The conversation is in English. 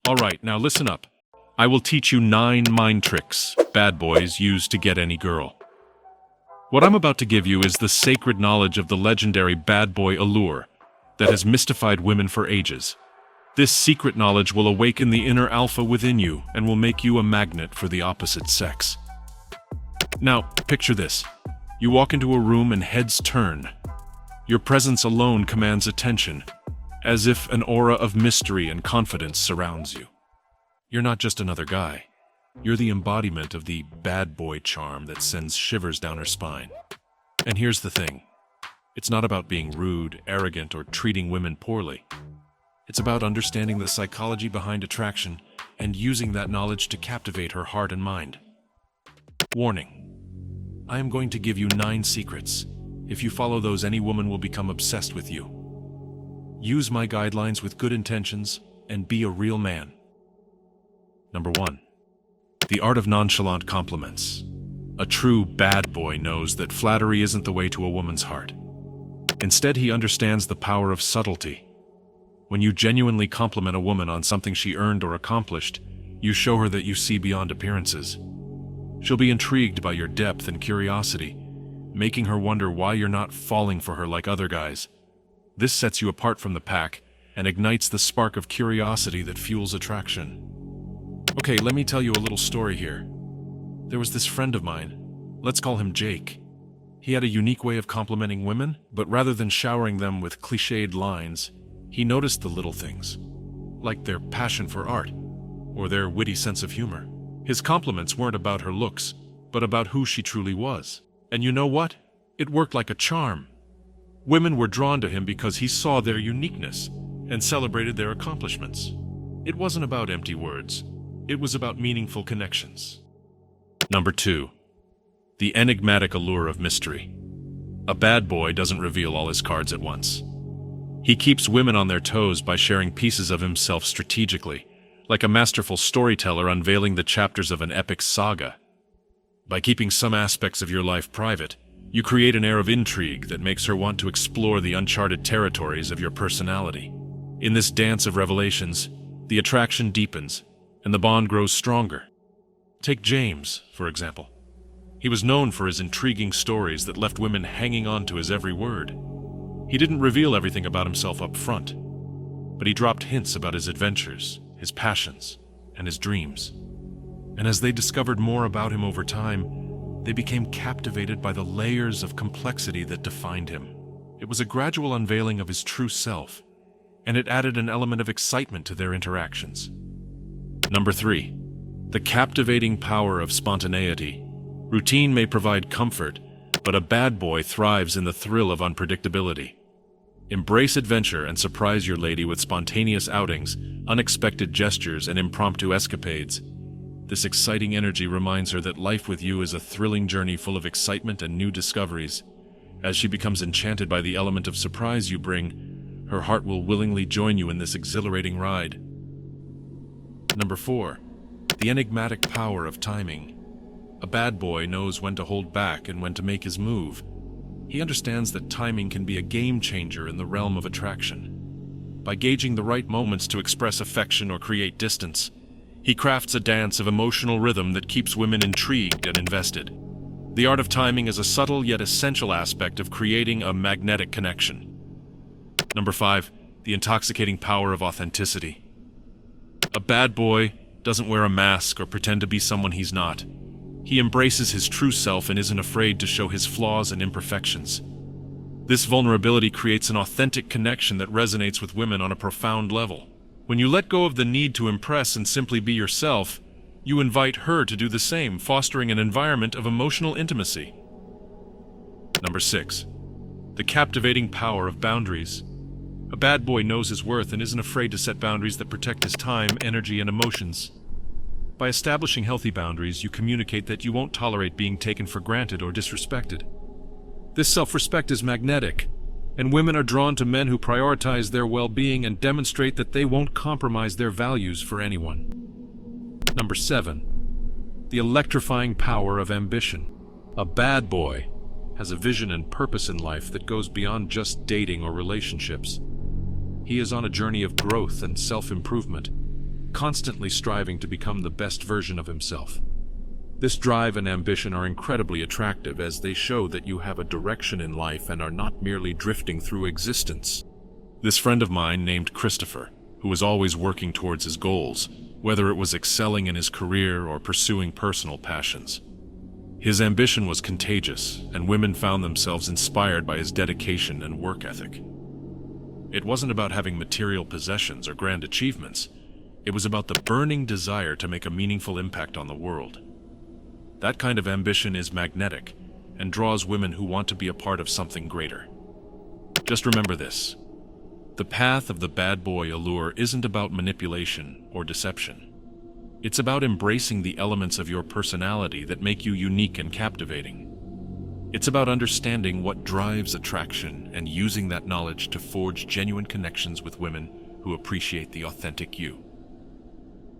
Alright, now listen up. I will teach you 9 mind tricks bad boys use to get any girl. What I'm about to give you is the sacred knowledge of the legendary bad boy Allure that has mystified women for ages. This secret knowledge will awaken the inner alpha within you and will make you a magnet for the opposite sex. Now, picture this. You walk into a room and heads turn. Your presence alone commands attention, as if an aura of mystery and confidence surrounds you. You're not just another guy. You're the embodiment of the bad boy charm that sends shivers down her spine. And here's the thing. It's not about being rude, arrogant, or treating women poorly. It's about understanding the psychology behind attraction and using that knowledge to captivate her heart and mind. Warning. I am going to give you 9 secrets. If you follow those, any woman will become obsessed with you. Use my guidelines with good intentions and be a real man. Number 1. The art of nonchalant compliments. A true bad boy knows that flattery isn't the way to a woman's heart. Instead, he understands the power of subtlety. When you genuinely compliment a woman on something she earned or accomplished, you show her that you see beyond appearances. She'll be intrigued by your depth and curiosity, making her wonder why you're not falling for her like other guys. This sets you apart from the pack and ignites the spark of curiosity that fuels attraction. Okay, let me tell you a little story here. There was this friend of mine. Let's call him Jake. He had a unique way of complimenting women, but rather than showering them with cliched lines, he noticed the little things, like their passion for art or their witty sense of humor. His compliments weren't about her looks, but about who she truly was. And you know what? It worked like a charm. Women were drawn to him because he saw their uniqueness and celebrated their accomplishments. It wasn't about empty words. It was about meaningful connections. Number 2. The enigmatic allure of mystery. A bad boy doesn't reveal all his cards at once. He keeps women on their toes by sharing pieces of himself strategically, like a masterful storyteller unveiling the chapters of an epic saga. By keeping some aspects of your life private, you create an air of intrigue that makes her want to explore the uncharted territories of your personality. In this dance of revelations, the attraction deepens, and the bond grows stronger. Take James, for example. He was known for his intriguing stories that left women hanging on to his every word. He didn't reveal everything about himself up front, but he dropped hints about his adventures, his passions, and his dreams. And as they discovered more about him over time, they became captivated by the layers of complexity that defined him. It was a gradual unveiling of his true self, and it added an element of excitement to their interactions. Number 3. The captivating power of spontaneity. Routine may provide comfort, but a bad boy thrives in the thrill of unpredictability. Embrace adventure and surprise your lady with spontaneous outings, unexpected gestures, and impromptu escapades. This exciting energy reminds her that life with you is a thrilling journey full of excitement and new discoveries. As she becomes enchanted by the element of surprise you bring, her heart will willingly join you in this exhilarating ride. Number 4. The enigmatic power of timing. A bad boy knows when to hold back and when to make his move. He understands that timing can be a game changer in the realm of attraction. By gauging the right moments to express affection or create distance, he crafts a dance of emotional rhythm that keeps women intrigued and invested. The art of timing is a subtle yet essential aspect of creating a magnetic connection. Number 5. The intoxicating power of authenticity. A bad boy doesn't wear a mask or pretend to be someone he's not. He embraces his true self and isn't afraid to show his flaws and imperfections. This vulnerability creates an authentic connection that resonates with women on a profound level. When you let go of the need to impress and simply be yourself, you invite her to do the same, fostering an environment of emotional intimacy. Number 6. The captivating power of boundaries. A bad boy knows his worth and isn't afraid to set boundaries that protect his time, energy, and emotions. By establishing healthy boundaries, you communicate that you won't tolerate being taken for granted or disrespected. This self-respect is magnetic, and women are drawn to men who prioritize their well-being and demonstrate that they won't compromise their values for anyone. Number 7. The electrifying power of ambition. A bad boy has a vision and purpose in life that goes beyond just dating or relationships. He is on a journey of growth and self-improvement, constantly striving to become the best version of himself. This drive and ambition are incredibly attractive as they show that you have a direction in life and are not merely drifting through existence. This friend of mine named Christopher, who was always working towards his goals, whether it was excelling in his career or pursuing personal passions. His ambition was contagious, and women found themselves inspired by his dedication and work ethic. It wasn't about having material possessions or grand achievements. It was about the burning desire to make a meaningful impact on the world. That kind of ambition is magnetic and draws women who want to be a part of something greater. Just remember this. The path of the bad boy allure isn't about manipulation or deception. It's about embracing the elements of your personality that make you unique and captivating. It's about understanding what drives attraction and using that knowledge to forge genuine connections with women who appreciate the authentic you.